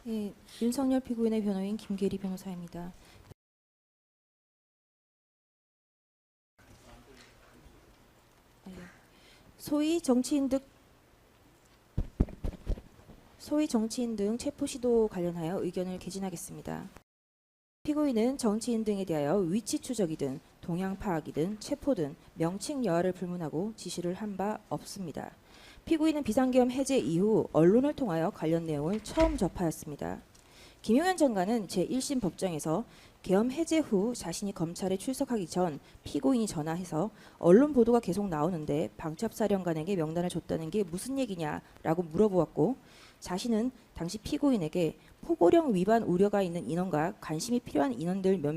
예, 윤석열 피고인의 변호인 김계리 변호사입니다. 예, 소위 정치인 등 체포 시도 관련하여 의견을 개진하겠습니다. 피고인은 정치인 등에 대하여 위치 추적이든 동향 파악이든 체포든 명칭 여하를 불문하고 지시를 한 바 없습니다. 피고인은 비상계엄 해제 이후 언론을 통하여 관련 내용을 처음 접하였습니다. 김용현 장관은 제1심 법정에서 계엄 해제 후 자신이 검찰에 출석하기 전 피고인이 전화해서 언론 보도가 계속 나오는데 방첩사령관에게 명단을 줬다는 게 무슨 얘기냐라고 물어보았고, 자신은 당시 피고인에게 포고령 위반 우려가 있는 인원과 관심이 필요한 인원들 몇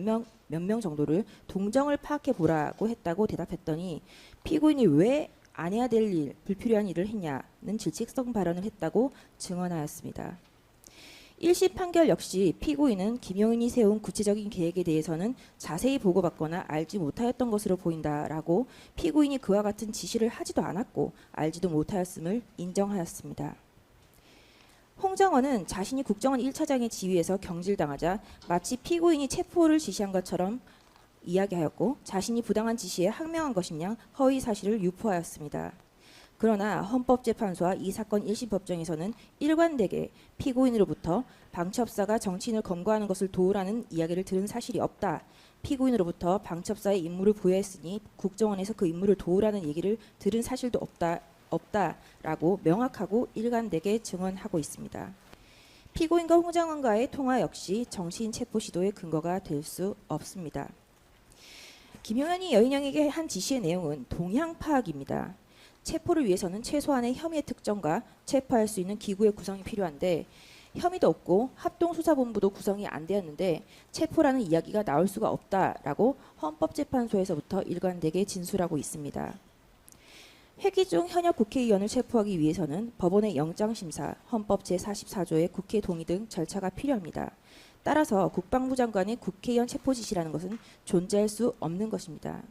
명 정도를 동정을 파악해 보라고 했다고 대답했더니, 피고인이 왜 안 해야 될 일, 불필요한 일을 했냐는 질책성 발언을 했다고 증언하였습니다. 1심 판결 역시 피고인은 김용현이 세운 구체적인 계획에 대해서는 자세히 보고받거나 알지 못하였던 것으로 보인다라고 피고인이 그와 같은 지시를 하지도 않았고 알지도 못하였음을 인정하였습니다. 홍정원은 자신이 국정원 1차장의 지위에서 경질당하자 마치 피고인이 체포를 지시한 것처럼 이야기하였고, 자신이 부당한 지시에 항명한 것이냐 허위 사실을 유포하였습니다. 그러나 헌법재판소와 이 사건 1심 법정에서는 일관되게 피고인으로부터 방첩사가 정치인을 검거하는 것을 도우라는 이야기를 들은 사실이 없다, 피고인으로부터 방첩사의 임무를 부여했으니 국정원에서 그 임무를 도우라는 얘기를 들은 사실도 없다라고 명확하고 일관되게 증언하고 있습니다. 피고인과 홍정원과의 통화 역시 정치인 체포 시도의 근거가 될 수 없습니다. 김용현이 여인영에게 한 지시의 내용은 동향 파악입니다. 체포를 위해서는 최소한의 혐의의 특정과 체포할 수 있는 기구의 구성이 필요한데 혐의도 없고 합동수사본부도 구성이 안 되었는데 체포라는 이야기가 나올 수가 없다라고 헌법재판소에서부터 일관되게 진술하고 있습니다. 회기 중 현역 국회의원을 체포하기 위해서는 법원의 영장심사, 헌법 제44조의 국회 동의 등 절차가 필요합니다. 따라서 국방부 장관의 국회의원 체포 지시라는 것은 존재할 수 없는 것입니다.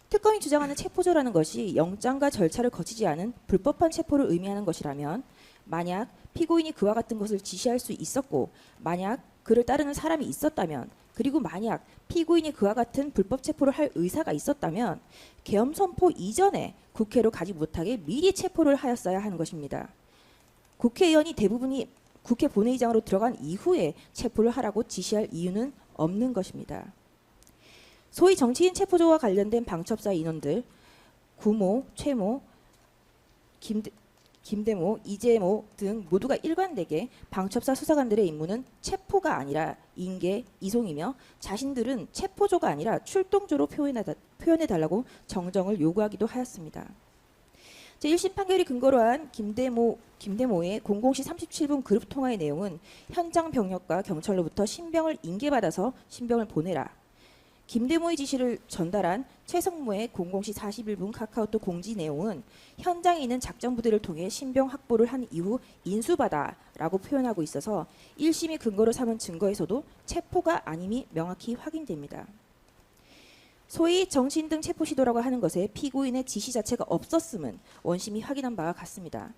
특검이 주장하는 체포조라는 것이 영장과 절차를 거치지 않은 불법한 체포를 의미하는 것이라면, 만약 피고인이 그와 같은 것을 지시할 수 있었고 만약 그를 따르는 사람이 있었다면, 그리고 만약 피고인이 그와 같은 불법 체포를 할 의사가 있었다면 계엄 선포 이전에 국회로 가지 못하게 미리 체포를 하였어야 하는 것입니다. 국회의원이 대부분이 국회 본회의장으로 들어간 이후에 체포를 하라고 지시할 이유는 없는 것입니다. 소위 정치인 체포조와 관련된 방첩사 인원들 구모, 최모, 김대모, 이재모 등 모두가 일관되게 방첩사 수사관들의 임무는 체포가 아니라 인계, 이송이며 자신들은 체포조가 아니라 출동조로 표현해달라고 정정을 요구하기도 하였습니다. 제1심 판결이 근거로 한 김대모의 00시 37분 그룹 통화의 내용은 현장 병력과 경찰로부터 신병을 인계받아서 신병을 보내라, 김대모의 지시를 전달한 최성모의 00시 41분 카카오톡 공지 내용은 현장에 있는 작전부대를 통해 신병 확보를 한 이후 인수받아라고 표현하고 있어서 1심이 근거로 삼은 증거에서도 체포가 아님이 명확히 확인됩니다. 소위 정치인 등 체포 시도라고 하는 것에 피고인의 지시 자체가 없었음은 원심이 확인한 바와 같습니다.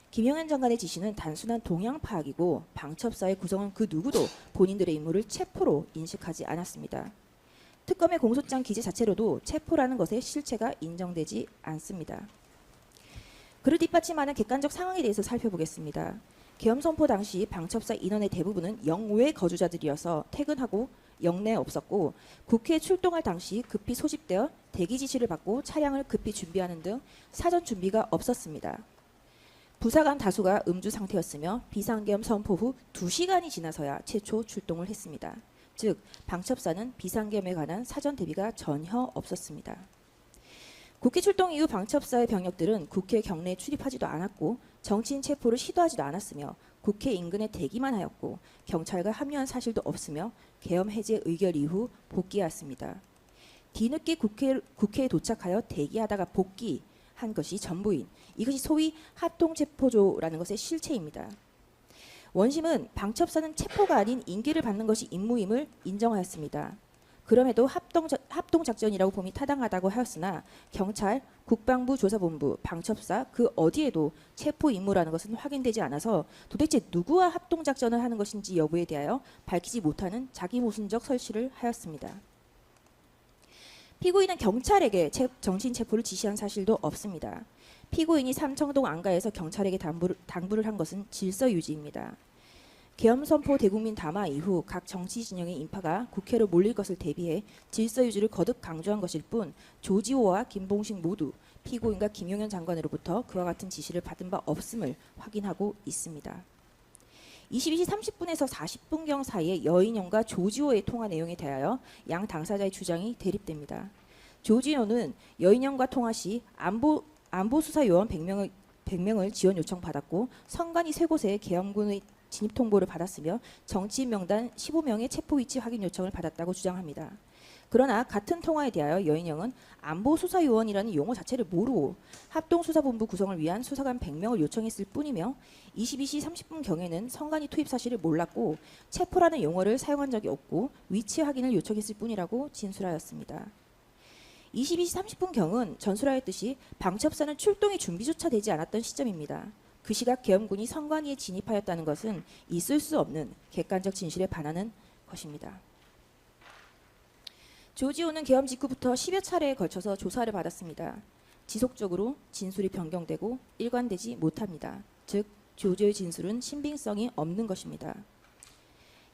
김용현 장관의 지시는 단순한 동향 파악이고 방첩사의 구성은 그 누구도 본인들의 임무를 체포로 인식하지 않았습니다. 특검의 공소장 기재 자체로도 체포라는 것의 실체가 인정되지 않습니다. 그를 뒷받침하는 객관적 상황에 대해서 살펴보겠습니다. 계엄 선포 당시 방첩사 인원의 대부분은 영외 거주자들이어서 퇴근하고 영내에 없었고, 국회에 출동할 당시 급히 소집되어 대기 지시를 받고 차량을 급히 준비하는 등 사전 준비가 없었습니다. 부사관 다수가 음주 상태였으며 비상계엄 선포 후 2시간이 지나서야 최초 출동을 했습니다. 즉 방첩사는 비상계엄에 관한 사전 대비가 전혀 없었습니다. 국회 출동 이후 방첩사의 병력들은 국회 경내에 출입하지도 않았고 정치인 체포를 시도하지도 않았으며 국회 인근에 대기만 하였고 경찰과 합류한 사실도 없으며 계엄 해제 의결 이후 복귀했습니다. 뒤늦게 국회에 도착하여 대기하다가 복귀한 것이 전부인, 이것이 소위 합동체포조라는 것의 실체입니다. 원심은 방첩사는 체포가 아닌 인계를 받는 것이 임무임을 인정하였습니다. 그럼에도 합동작전이라고 봄이 타당하다고 하였으나 경찰, 국방부 조사본부, 방첩사 그 어디에도 체포 임무라는 것은 확인되지 않아서 도대체 누구와 합동작전을 하는 것인지 여부에 대하여 밝히지 못하는 자기 모순적 설치를 하였습니다. 피고인은 경찰에게 정신체포를 지시한 사실도 없습니다. 피고인이 삼청동 안가에서 경찰에게 당부를 한 것은 질서유지입니다. 계엄선포 대국민 담화 이후 각 정치 진영의 인파가 국회로 몰릴 것을 대비해 질서유지를 거듭 강조한 것일 뿐 조지호와 김봉식 모두 피고인과 김용현 장관으로부터 그와 같은 지시를 받은 바 없음을 확인하고 있습니다. 22시 30분에서 40분경 사이에 여인영과 조지호의 통화 내용에 대하여 양 당사자의 주장이 대립됩니다. 조지호는 여인영과 통화 시 안보수사요원 100명을 지원 요청받았고 선관위 3곳에 계엄군의 진입 통보를 받았으며 정치인 명단 15명의 체포 위치 확인 요청을 받았다고 주장합니다. 그러나 같은 통화에 대하여 여인영은 안보수사요원이라는 용어 자체를 모르고 합동수사본부 구성을 위한 수사관 100명을 요청했을 뿐이며 22시 30분경에는 선관위 투입 사실을 몰랐고 체포라는 용어를 사용한 적이 없고 위치 확인을 요청했을 뿐이라고 진술하였습니다. 22시 30분경은 전술하였듯이 방첩사는 출동의 준비조차 되지 않았던 시점입니다. 그 시각 계엄군이 선관위에 진입하였다는 것은 있을 수 없는 객관적 진실에 반하는 것입니다. 조지호는 계엄 직후부터 10여 차례에 걸쳐서 조사를 받았습니다. 지속적으로 진술이 변경되고 일관되지 못합니다. 즉 조지호의 진술은 신빙성이 없는 것입니다.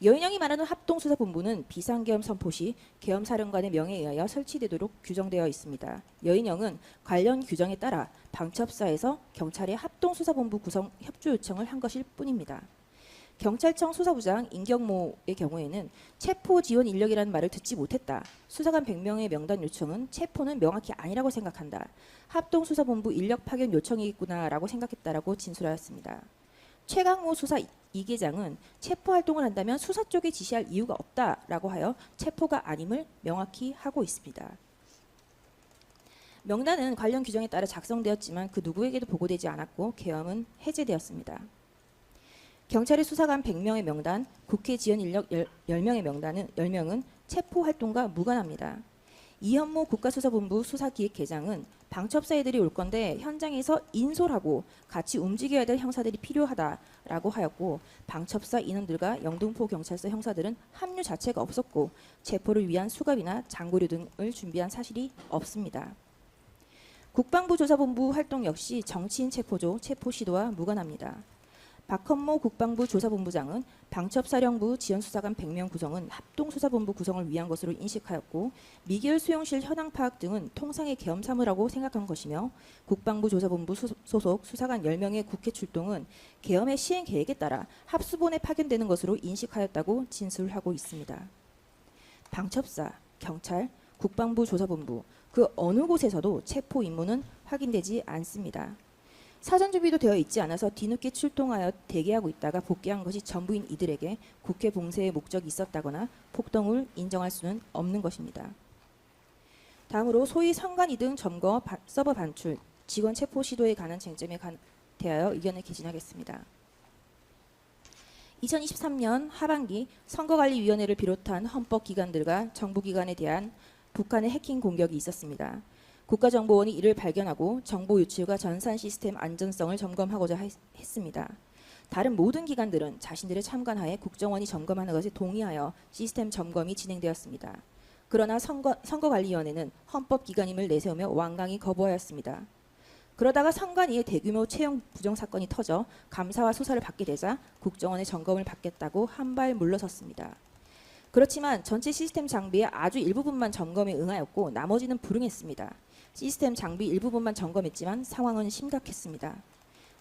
여인영이 말하는 합동수사본부는 비상계엄 선포 시 계엄사령관의 명에 의하여 설치되도록 규정되어 있습니다. 여인영은 관련 규정에 따라 방첩사에서 경찰의 합동수사본부 구성 협조 요청을 한 것일 뿐입니다. 경찰청 수사부장 임경모의 경우에는 체포 지원 인력이라는 말을 듣지 못했다. 수사관 100명의 명단 요청은 체포는 명확히 아니라고 생각한다. 합동수사본부 인력 파견 요청이겠구나라고 생각했다라고 진술하였습니다. 최강호 수사 2계장은 체포 활동을 한다면 수사 쪽에 지시할 이유가 없다라고 하여 체포가 아님을 명확히 하고 있습니다. 명단은 관련 규정에 따라 작성되었지만 그 누구에게도 보고되지 않았고 계엄은 해제되었습니다. 경찰의 수사관 100명의 명단, 국회 지원 인력 10명은 체포 활동과 무관합니다. 이현모 국가수사본부 수사기획계장은 방첩사 애들이 올 건데 현장에서 인솔하고 같이 움직여야 될 형사들이 필요하다라고 하였고 방첩사 인원들과 영등포 경찰서 형사들은 합류 자체가 없었고 체포를 위한 수갑이나 장구류 등을 준비한 사실이 없습니다. 국방부 조사본부 활동 역시 정치인 체포조 체포 시도와 무관합니다. 박헌모 국방부 조사본부장은 방첩사령부 지원수사관 100명 구성은 합동수사본부 구성을 위한 것으로 인식하였고 미결 수용실 현황 파악 등은 통상의 계엄 사무라고 생각한 것이며 국방부 조사본부 소속 수사관 10명의 국회 출동은 계엄의 시행 계획에 따라 합수본에 파견되는 것으로 인식하였다고 진술하고 있습니다. 방첩사, 경찰, 국방부 조사본부 그 어느 곳에서도 체포 임무는 확인되지 않습니다. 사전 준비도 되어 있지 않아서 뒤늦게 출동하여 대기하고 있다가 복귀한 것이 전부인 이들에게 국회 봉쇄의 목적이 있었다거나 폭동을 인정할 수는 없는 것입니다. 다음으로 소위 선관위 등 점거, 서버 반출, 직원 체포 시도에 관한 쟁점에 대하여 의견을 개진하겠습니다. 2023년 하반기 선거관리위원회를 비롯한 헌법기관들과 정부기관에 대한 북한의 해킹 공격이 있었습니다. 국가정보원이 이를 발견하고 정보 유출과 전산 시스템 안전성을 점검하고자 했습니다. 다른 모든 기관들은 자신들의 참관하에 국정원이 점검하는 것에 동의하여 시스템 점검이 진행되었습니다. 그러나 선거관리위원회는 헌법기관임을 내세우며 완강히 거부하였습니다. 그러다가 선관위의 대규모 채용 부정 사건이 터져 감사와 수사를 받게 되자 국정원의 점검을 받겠다고 한 발 물러섰습니다. 그렇지만 전체 시스템 장비의 아주 일부분만 점검에 응하였고 나머지는 불응했습니다. 시스템 장비 일부분만 점검했지만 상황은 심각했습니다.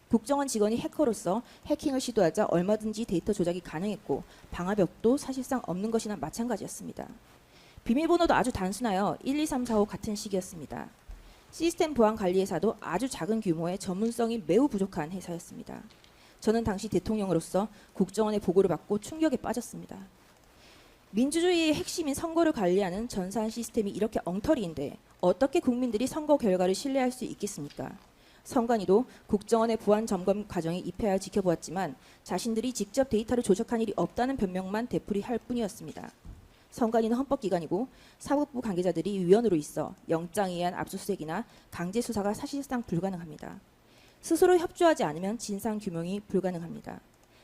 국정원 직원이 해커로서 해킹을 시도하자 얼마든지 데이터 조작이 가능했고 방화벽도 사실상 없는 것이나 마찬가지였습니다. 비밀번호도 아주 단순하여 1, 2, 3, 4, 5 같은 식이었습니다. 시스템 보안 관리 회사도 아주 작은 규모의 전문성이 매우 부족한 회사였습니다. 저는 당시 대통령으로서 국정원의 보고를 받고 충격에 빠졌습니다. 민주주의의 핵심인 선거를 관리하는 전산 시스템이 이렇게 엉터리인데 어떻게 국민들이 선거 결과를 신뢰할 수 있겠습니까? 선관위도 국정원의 보안 점검 과정에 입회하여 지켜보았지만 자신들이 직접 데이터를 조작한 일이 없다는 변명만 되풀이할 뿐이었습니다. 선관위는 헌법기관이고 사법부 관계자들이 위원으로 있어 영장에 의한 압수수색이나 강제 수사가 사실상 불가능합니다. 스스로 협조하지 않으면 진상규명이 불가능합니다.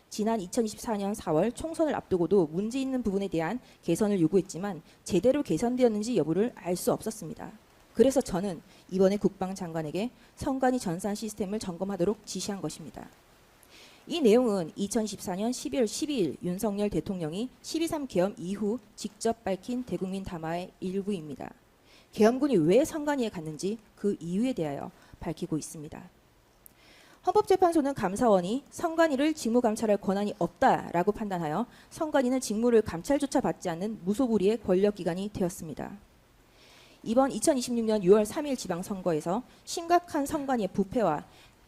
지난 2024년 4월 총선을 앞두고도 문제 있는 부분에 대한 개선을 요구했지만 제대로 개선되었는지 여부를 알 수 없었습니다. 그래서 저는 이번에 국방장관에게 선관위 전산 시스템을 점검하도록 지시한 것입니다. 이 내용은 2024년 12월 12일 윤석열 대통령이 12.3 계엄 이후 직접 밝힌 대국민 담화의 일부입니다. 계엄군이 왜 선관위에 갔는지 그 이유에 대하여 밝히고 있습니다. 헌법재판소는 감사원이 선관위를 직무감찰할 권한이 없다라고 판단하여 선관위는 직무를 감찰조차 받지 않는 무소불위의 권력기관이 되었습니다. 이번 2026년 6월 3일 지방선거에서 심각한 선관위의 부패와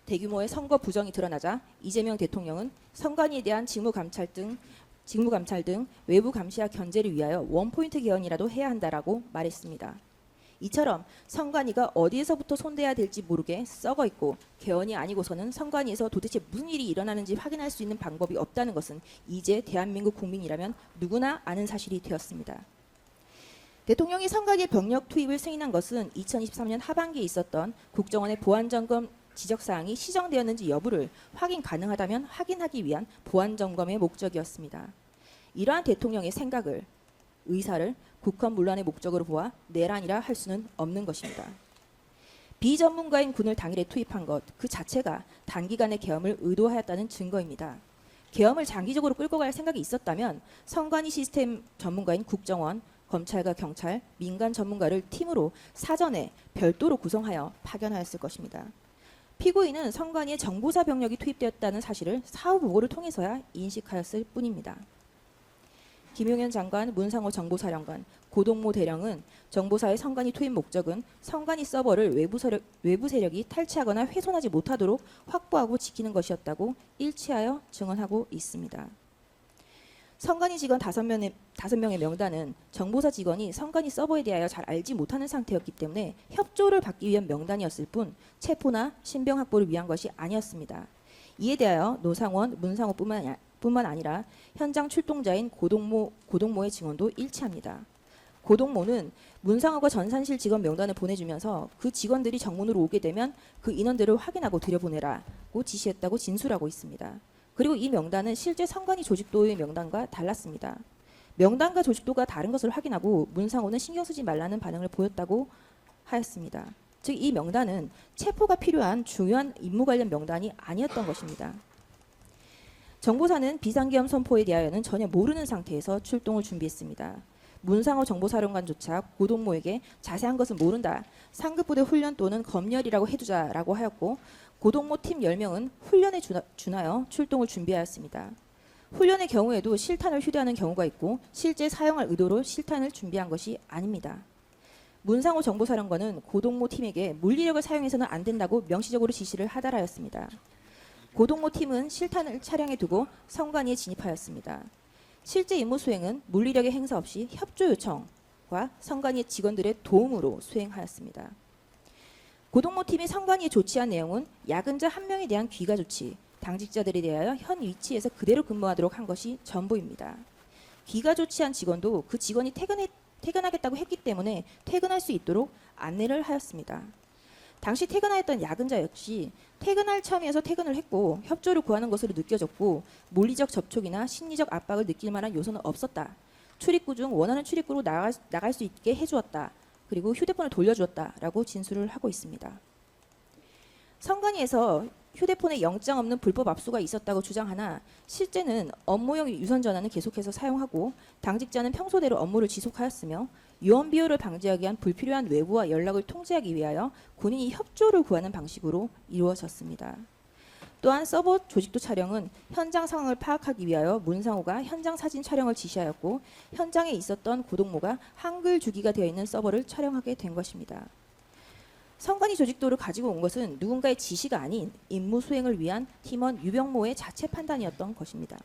대규모의 선거 부정이 드러나자 이재명 대통령은 선관위에 대한 직무감찰 등 외부 감시와 견제를 위하여 원포인트 개헌이라도 해야 한다라고 말했습니다. 이처럼 선관위가 어디에서부터 손대야 될지 모르게 썩어 있고 개헌이 아니고서는 선관위에서 도대체 무슨 일이 일어나는지 확인할 수 있는 방법이 없다는 것은 이제 대한민국 국민이라면 누구나 아는 사실이 되었습니다. 대통령이 선관위의 병력 투입을 승인한 것은 2023년 하반기에 있었던 국정원의 보안점검 지적사항이 시정되었는지 여부를 확인 가능하다면 확인하기 위한 보안점검의 목적이었습니다. 이러한 대통령의 생각을, 의사를 국헌 문란의 목적으로 보아 내란이라 할 수는 없는 것입니다. 비전문가인 군을 당일에 투입한 것 그 자체가 단기간에 계엄을 의도하였다는 증거입니다. 계엄을 장기적으로 끌고 갈 생각이 있었다면 선관위 시스템 전문가인 국정원, 검찰과 경찰, 민간 전문가를 팀으로 사전에 별도로 구성하여 파견하였을 것입니다. 피고인은 선관위에 정보사 병력이 투입되었다는 사실을 사후 보고를 통해서야 인식하였을 뿐입니다. 김용현 장관, 문상호 정보사령관, 고동모 대령은 정보사의 선관위 투입 목적은 선관위 서버를 외부 세력이 탈취하거나 훼손하지 못하도록 확보하고 지키는 것이었다고 일치하여 증언하고 있습니다. 선관위 직원 5명의 명단은 정보사 직원이 선관위 서버에 대하여 잘 알지 못하는 상태였기 때문에 협조를 받기 위한 명단이었을 뿐 체포나 신병 확보를 위한 것이 아니었습니다. 이에 대하여 노상원, 문상호뿐만 아니라 현장 출동자인 고동모의 증언도 일치합니다. 고동모는 문상호가 전산실 직원 명단을 보내주면서 그 직원들이 정문으로 오게 되면 그 인원들을 확인하고 들여보내라고 지시했다고 진술하고 있습니다. 그리고 이 명단은 실제 선관위 조직도의 명단과 달랐습니다. 명단과 조직도가 다른 것을 확인하고 문상호는 신경 쓰지 말라는 반응을 보였다고 하였습니다. 즉 이 명단은 체포가 필요한 중요한 임무 관련 명단이 아니었던 것입니다. 정보사는 비상계엄 선포에 대하여는 전혀 모르는 상태에서 출동을 준비했습니다. 문상호 정보사령관조차 고동모에게 자세한 것은 모른다. 상급부대 훈련 또는 검열이라고 해두자라고 하였고 고동모 팀 10명은 훈련에 준하여 출동을 준비하였습니다. 훈련의 경우에도 실탄을 휴대하는 경우가 있고 실제 사용할 의도로 실탄을 준비한 것이 아닙니다. 문상호 정보사령관은 고동모 팀에게 물리력을 사용해서는 안 된다고 명시적으로 지시를 하달하였습니다. 고동모 팀은 실탄을 차량에 두고 선관위에 진입하였습니다. 실제 임무 수행은 물리력의 행사 없이 협조 요청과 선관위 직원들의 도움으로 수행하였습니다. 고동모 팀이 선관위에 조치한 내용은 야근자 1명에 대한 귀가 조치, 당직자들에 대하여 현 위치에서 그대로 근무하도록 한 것이 전부입니다. 귀가 조치한 직원도 그 직원이 퇴근하겠다고 했기 때문에 퇴근할 수 있도록 안내를 하였습니다. 당시 퇴근하였던 야근자 역시 퇴근할 참여에서 퇴근을 했고 협조를 구하는 것으로 느껴졌고 물리적 접촉이나 심리적 압박을 느낄 만한 요소는 없었다. 출입구 중 원하는 출입구로 나갈 수 있게 해주었다. 그리고 휴대폰을 돌려주었다라고 진술을 하고 있습니다. 선관위에서 휴대폰에 영장 없는 불법 압수가 있었다고 주장하나 실제는 업무용 유선 전화는 계속해서 사용하고 당직자는 평소대로 업무를 지속하였으며 유언 비어를 방지하기 위한 불필요한 외부와 연락을 통제하기 위하여 군인이 협조를 구하는 방식으로 이루어졌습니다. 또한 서버 조직도 촬영은 현장 상황을 파악하기 위하여 문상호가 현장 사진 촬영을 지시하였고 현장에 있었던 고동모가 한글 주기가 되어 있는 서버를 촬영하게 된 것입니다. 선관위 조직도를 가지고 온 것은 누군가의 지시가 아닌 임무 수행을 위한 팀원 유병모의 자체 판단이었던 것입니다.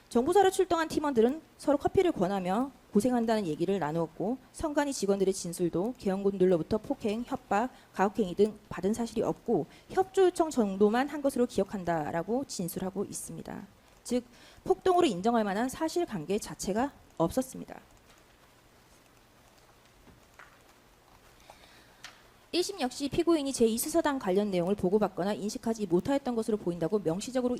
정보사로 출동한 팀원들은 서로 커피를 권하며 고생한다는 얘기를 나누었고 선관위 직원들의 진술도 계엄군들로부터 폭행, 협박, 가혹행위 등 받은 사실이 없고 협조 요청 정도만 한 것으로 기억한다라고 진술하고 있습니다. 즉 폭동으로 인정할 만한 사실관계 자체가 없었습니다. 1심 역시 피고인이 제2수사단 관련 내용을 보고받거나 인식하지 못하였던 것으로 보인다고 명시적으로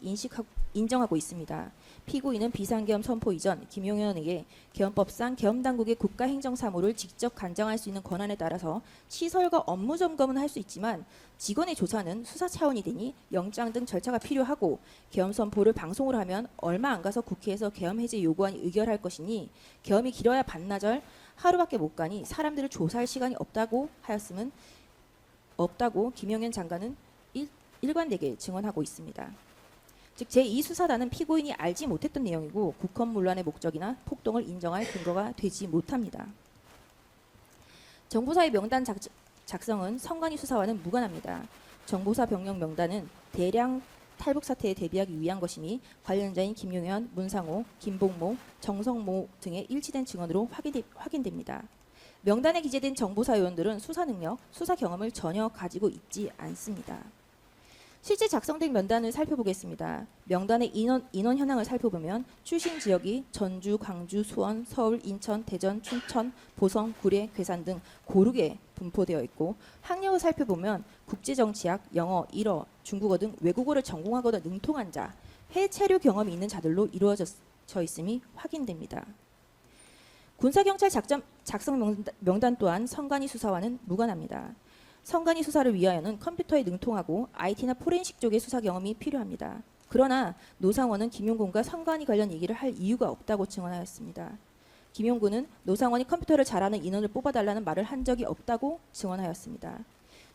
인정하고 있습니다. 피고인은 비상계엄 선포 이전 김용현에게 계엄법상 계엄당국의 국가행정사무를 직접 간장할 수 있는 권한에 따라서 시설과 업무 점검은 할 수 있지만 직원의 조사는 수사 차원이 되니 영장 등 절차가 필요하고 계엄 선포를 방송으로 하면 얼마 안 가서 국회에서 계엄 해제 요구안이 의결할 것이니 계엄이 길어야 반나절 하루밖에 못 가니 사람들을 조사할 시간이 없다고 김용현 장관은 일관되게 증언하고 있습니다. 즉 제2수사단은 피고인이 알지 못했던 내용이고 국헌문란의 목적이나 폭동을 인정할 근거가 되지 못합니다. 정보사의 명단 작성은 선관위 수사와는 무관합니다. 정보사 병력 명단은 대량 탈북 사태에 대비하기 위한 것이니 관련자인 김용현, 문상호, 김복모, 정성모 등의 일치된 증언으로 확인됩니다. 명단에 기재된 정보사 요원들은 수사 능력, 수사 경험을 전혀 가지고 있지 않습니다. 실제 작성된 명단을 살펴보겠습니다. 명단의 인원 현황을 살펴보면 출신 지역이 전주, 광주, 수원, 서울, 인천, 대전, 춘천, 보성, 구례, 괴산 등 고르게 분포되어 있고 학력을 살펴보면 국제정치학, 영어, 일어, 중국어 등 외국어를 전공하거나 능통한 자, 해외 체류 경험이 있는 자들로 이루어져 있음이 확인됩니다. 군사경찰 작성 명단 또한 선관위 수사와는 무관합니다. 선관위 수사를 위하여는 컴퓨터에 능통하고 IT나 포렌식 쪽의 수사 경험이 필요합니다. 그러나 노상원은 김용군과 선관위 관련 얘기를 할 이유가 없다고 증언하였습니다. 김용군은 노상원이 컴퓨터를 잘하는 인원을 뽑아달라는 말을 한 적이 없다고 증언하였습니다.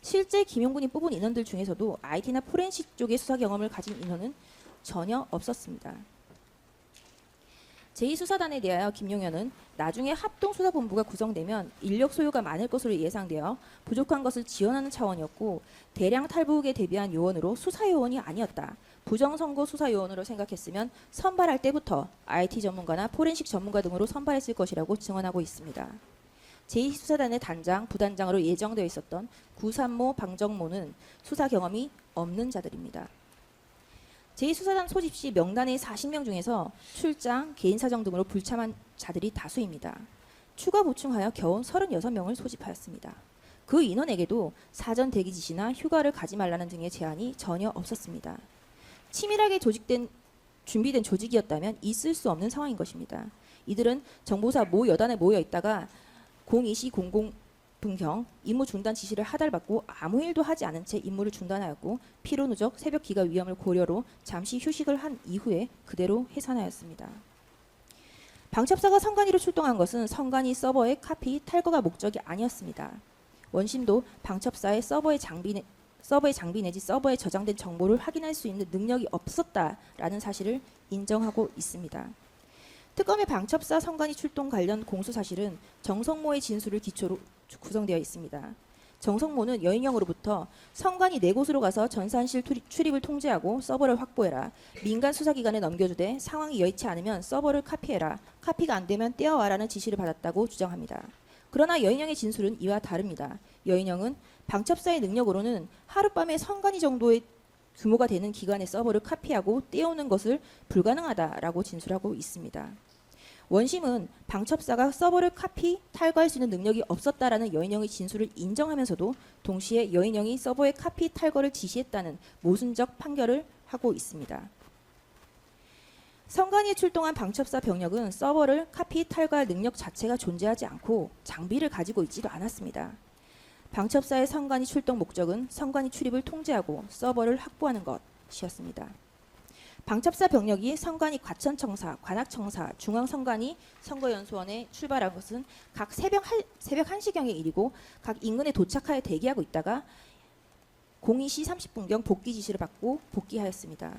실제 김용군이 뽑은 인원들 중에서도 IT나 포렌식 쪽의 수사 경험을 가진 인원은 전혀 없었습니다. 제2수사단에 대하여 김용현은 나중에 합동수사본부가 구성되면 인력 소요가 많을 것으로 예상되어 부족한 것을 지원하는 차원이었고 대량 탈북에 대비한 요원으로 수사요원이 아니었다. 부정선거 수사요원으로 생각했으면 선발할 때부터 IT 전문가나 포렌식 전문가 등으로 선발했을 것이라고 증언하고 있습니다. 제2수사단의 단장, 부단장으로 예정되어 있었던 구산모, 방정모는 수사 경험이 없는 자들입니다. 제2수사단 소집 시 명단의 40명 중에서 출장, 개인 사정 등으로 불참한 자들이 다수입니다. 추가 보충하여 겨우 36명을 소집하였습니다. 그 인원에게도 사전 대기 지시나 휴가를 가지 말라는 등의 제한이 전혀 없었습니다. 치밀하게 준비된 조직이었다면 있을 수 없는 상황인 것입니다. 이들은 정보사 모 여단에 모여 있다가 02시 00분경 임무 중단 지시를 하달받고 아무 일도 하지 않은 채 임무를 중단하였고 피로 누적, 새벽 기가 위험을 고려로 잠시 휴식을 한 이후에 그대로 해산하였습니다. 방첩사가 선관위로 출동한 것은 선관위 서버의 카피, 탈거가 목적이 아니었습니다. 원심도 방첩사의 서버의 장비 내지 서버에 저장된 정보를 확인할 수 있는 능력이 없었다라는 사실을 인정하고 있습니다. 특검의 방첩사 선관위 출동 관련 공소 사실은 정성모의 진술을 기초로 구성되어 있습니다. 정성모는 여인영으로부터 선관위 4곳으로 가서 전산실 출입을 통제하고 서버를 확보해라. 민간 수사기관에 넘겨주되 상황이 여의치 않으면 서버를 카피해라. 카피가 안 되면 떼어와라는 지시를 받았다고 주장합니다. 그러나 여인영의 진술은 이와 다릅니다. 여인영은 방첩사의 능력으로는 하룻밤에 선관위 정도의 규모가 되는 기관의 서버를 카피하고 떼어오는 것을 불가능하다라고 진술하고 있습니다. 원심은 방첩사가 서버를 카피, 탈거할 수 있는 능력이 없었다라는 여인영의 진술을 인정하면서도 동시에 여인영이 서버의 카피, 탈거를 지시했다는 모순적 판결을 하고 있습니다. 선관위에 출동한 방첩사 병력은 서버를 카피, 탈거할 능력 자체가 존재하지 않고 장비를 가지고 있지도 않았습니다. 방첩사의 선관위 출동 목적은 선관위 출입을 통제하고 서버를 확보하는 것이었습니다. 방첩사 병력이 선관위 과천청사, 관악청사, 중앙선관위 선거연수원에 출발한 것은 각 새벽 1시경의 일이고 각 인근에 도착하여 대기하고 있다가 02시 30분경 복귀 지시를 받고 복귀하였습니다.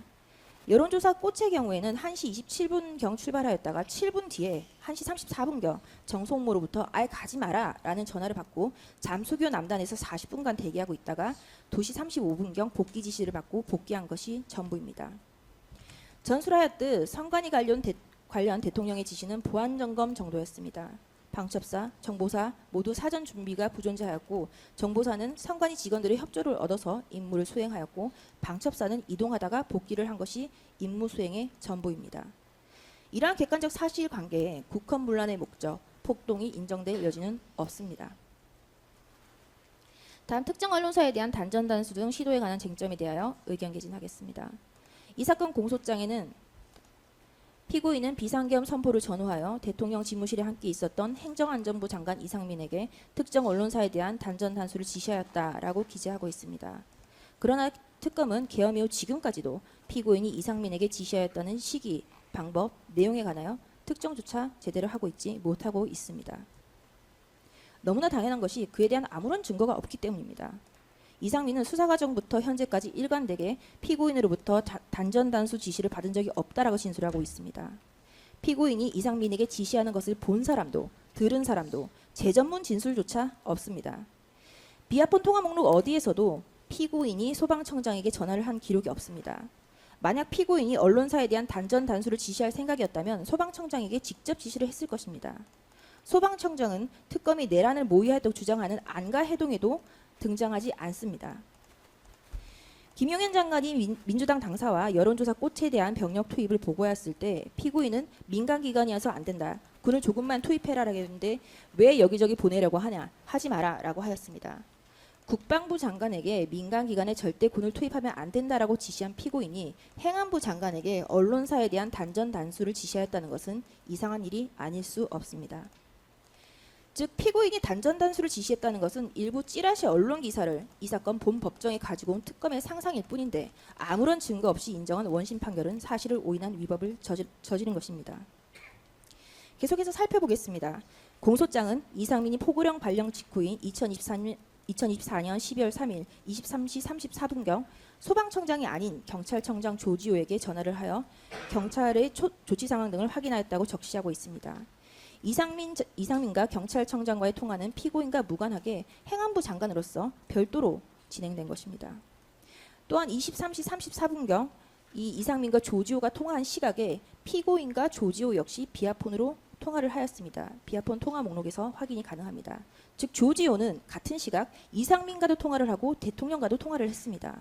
여론조사 꽃의 경우에는 1시 27분경 출발하였다가 7분 뒤에 1시 34분경 정성모로부터 아예 가지 마라 라는 전화를 받고 잠수교 남단에서 40분간 대기하고 있다가 2시 35분경 복귀 지시를 받고 복귀한 것이 전부입니다. 전술하였듯 선관위 관련 대통령의 지시는 보안점검 정도였습니다. 방첩사, 정보사 모두 사전 준비가 부존재하였고 정보사는 선관위 직원들의 협조를 얻어서 임무를 수행하였고 방첩사는 이동하다가 복귀를 한 것이 임무 수행의 전부입니다. 이러한 객관적 사실관계에 국헌문란의 목적, 폭동이 인정될 여지는 없습니다. 다음 특정 언론사에 대한 단전 단수 등 시도에 관한 쟁점에 대하여 의견 개진하겠습니다. 이 사건 공소장에는 피고인은 비상계엄 선포를 전후하여 대통령 집무실에 함께 있었던 행정안전부 장관 이상민에게 특정 언론사에 대한 단전 단수를 지시하였다라고 기재하고 있습니다. 그러나 특검은 계엄 이후 지금까지도 피고인이 이상민에게 지시하였다는 시기, 방법, 내용에 관하여 특정조차 제대로 하고 있지 못하고 있습니다. 너무나 당연한 것이 그에 대한 아무런 증거가 없기 때문입니다. 이상민은 수사 과정부터 현재까지 일관되게 피고인으로부터 단전 단수 지시를 받은 적이 없다라고 진술하고 있습니다. 피고인이 이상민에게 지시하는 것을 본 사람도 들은 사람도 재전문 진술조차 없습니다. 비아폰 통화 목록 어디에서도 피고인이 소방청장에게 전화를 한 기록이 없습니다. 만약 피고인이 언론사에 대한 단전 단수를 지시할 생각이었다면 소방청장에게 직접 지시를 했을 것입니다. 소방청장은 특검이 내란을 모의하였다고 주장하는 안가 해동에도 등장하지 않습니다. 김용현 장관이 민주당 당사와 여론조사 꽃에 대한 병력 투입을 보고했을 때 피고인은 민간기관이어서 안 된다. 군을 조금만 투입해라라고 했는데 왜 여기저기 보내려고 하냐. 하지 마라 라고 하였습니다. 국방부 장관에게 민간기관에 절대 군을 투입하면 안 된다라고 지시한 피고인이 행안부 장관에게 언론사에 대한 단전 단수를 지시하였다는 것은 이상한 일이 아닐 수 없습니다. 즉 피고인이 단전 단수를 지시했다는 것은 일부 찌라시 언론 기사를 이 사건 본 법정에 가지고 온 특검의 상상일 뿐인데 아무런 증거 없이 인정한 원심 판결은 사실을 오인한 위법을 저지른 것입니다. 계속해서 살펴보겠습니다. 공소장은 이상민이 포고령 발령 직후인 2024년 12월 3일 23시 34분경 소방청장이 아닌 경찰청장 조지호에게 전화를 하여 경찰의 조치 상황 등을 확인하였다고 적시하고 있습니다. 이상민과 경찰청장과의 통화는 피고인과 무관하게 행안부 장관으로서 별도로 진행된 것입니다. 또한 23시 34분경 이상민과 조지호가 통화한 시각에 피고인과 조지호 역시 비아폰으로 통화를 하였습니다. 비아폰 통화 목록에서 확인이 가능합니다. 즉 조지호는 같은 시각 이상민과도 통화를 하고 대통령과도 통화를 했습니다.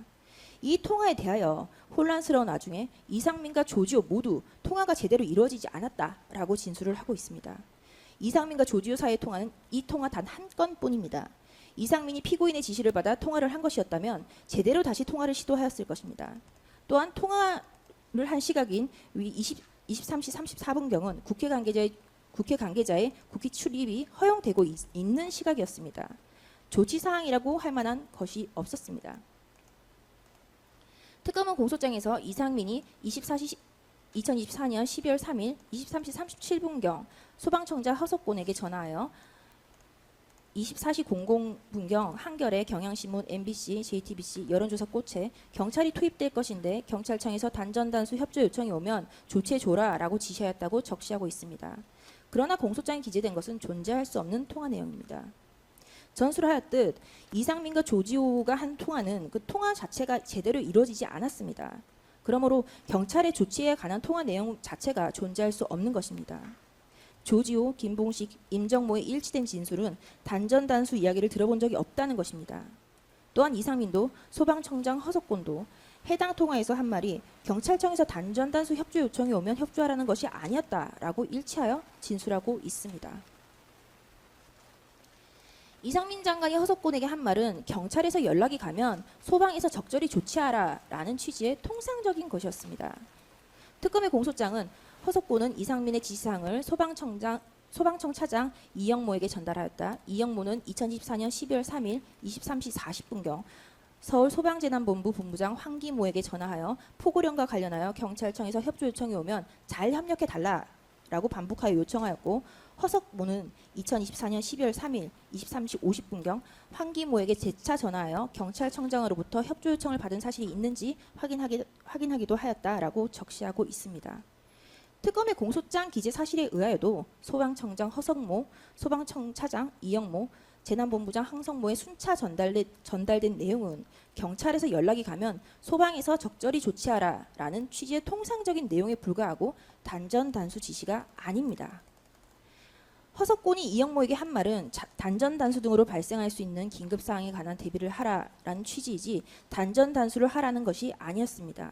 이 통화에 대하여 혼란스러운 와중에 이상민과 조지호 모두 통화가 제대로 이루어지지 않았다라고 진술을 하고 있습니다. 이상민과 조지호 사이의 통화는 이 통화 단 한 건뿐입니다. 이상민이 피고인의 지시를 받아 통화를 한 것이었다면 제대로 다시 통화를 시도하였을 것입니다. 또한 통화를 한 시각인 23시 34분경은 국회 관계자의 국회 출입이 허용되고 있는 시각이었습니다. 조치사항이라고 할 만한 것이 없었습니다. 특검은 공소장에서 이상민이 2024년 12월 3일 23시 37분경 소방청장 허석곤에게 전화하여 24시 00분경 한겨레, 경향신문, MBC, JTBC 여론조사 꽃에 경찰이 투입될 것인데 경찰청에서 단전 단수 협조 요청이 오면 조치해줘라 라고 지시하였다고 적시하고 있습니다. 그러나 공소장에 기재된 것은 존재할 수 없는 통화 내용입니다. 전술하였듯 이상민과 조지호가 한 통화는 그 통화 자체가 제대로 이루어지지 않았습니다. 그러므로 경찰의 조치에 관한 통화 내용 자체가 존재할 수 없는 것입니다. 조지호, 김봉식, 임정모의 일치된 진술은 단전 단수 이야기를 들어본 적이 없다는 것입니다. 또한 이상민도 소방청장 허석곤도 해당 통화에서 한 말이 경찰청에서 단전 단수 협조 요청이 오면 협조하라는 것이 아니었다라고 일치하여 진술하고 있습니다. 이상민 장관이 허석곤에게 한 말은 경찰에서 연락이 가면 소방에서 적절히 조치하라라는 취지의 통상적인 것이었습니다. 특검의 공소장은 허석곤은 이상민의 지시사항을 소방청 차장 이영모에게 전달하였다. 이영모는 2024년 12월 3일 23시 40분경 서울소방재난본부 본부장 황기모에게 전화하여 포고령과 관련하여 경찰청에서 협조 요청이 오면 잘 협력해달라라고 반복하여 요청하였고 허석모는 2024년 12월 3일 23시 50분경 황기모에게 재차 전화하여 경찰청장으로부터 협조 요청을 받은 사실이 있는지 확인하기도 하였다라고 적시하고 있습니다. 특검의 공소장 기재 사실에 의하여도 소방청장 허석모, 소방청 차장 이영모, 재난본부장 항성모의 순차 전달된 내용은 경찰에서 연락이 가면 소방에서 적절히 조치하라라는 취지의 통상적인 내용에 불과하고 단전 단수 지시가 아닙니다. 허석곤이 이영모에게 한 말은 단전 단수 등으로 발생할 수 있는 긴급 사항에 관한 대비를 하라라는 취지이지 단전 단수를 하라는 것이 아니었습니다.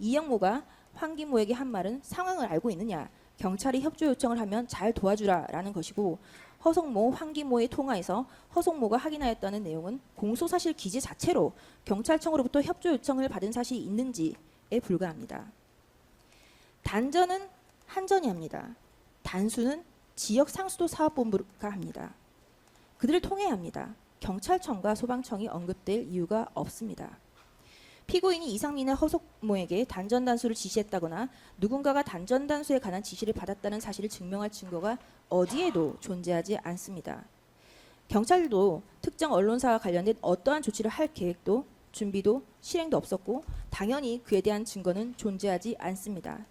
이영모가 황기모에게 한 말은 상황을 알고 있느냐, 경찰이 협조 요청을 하면 잘 도와주라라는 것이고, 허석모, 황기모의 통화에서 허석모가 확인하였다는 내용은 공소사실 기재 자체로 경찰청으로부터 협조 요청을 받은 사실이 있는지에 불과합니다. 단전은 한전이 합니다. 단수는 지역 상수도 사업본부가 합니다. 그들을 통해야 합니다. 경찰청과 소방청이 언급될 이유가 없습니다. 피고인이 이상민의 허석모에게 단전 단수를 지시했다거나 누군가가 단전 단수에 관한 지시를 받았다는 사실을 증명할 증거가 어디에도 존재하지 않습니다. 경찰도 특정 언론사와 관련된 어떠한 조치를 할 계획도 준비도 실행도 없었고 당연히 그에 대한 증거는 존재하지 않습니다.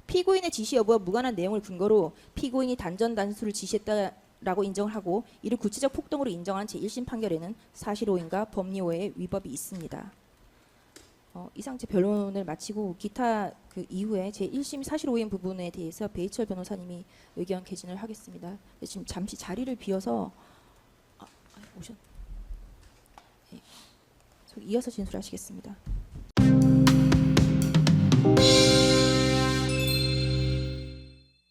피고인의 지시 여부와 무관한 내용을 근거로 피고인이 단전 단수를 지시했다라고 인정을 하고 이를 구체적 폭동으로 인정한 제1심 판결에는 사실 오인과 법리 오해의 위법이 있습니다. 이상 제 변론을 마치고 기타 그 이후에 제1심 사실 오인 부분에 대해서 배희철 변호사님이 의견 개진을 하겠습니다. 지금 잠시 자리를 비워서 오셨. 네. 이어서 진술하시겠습니다.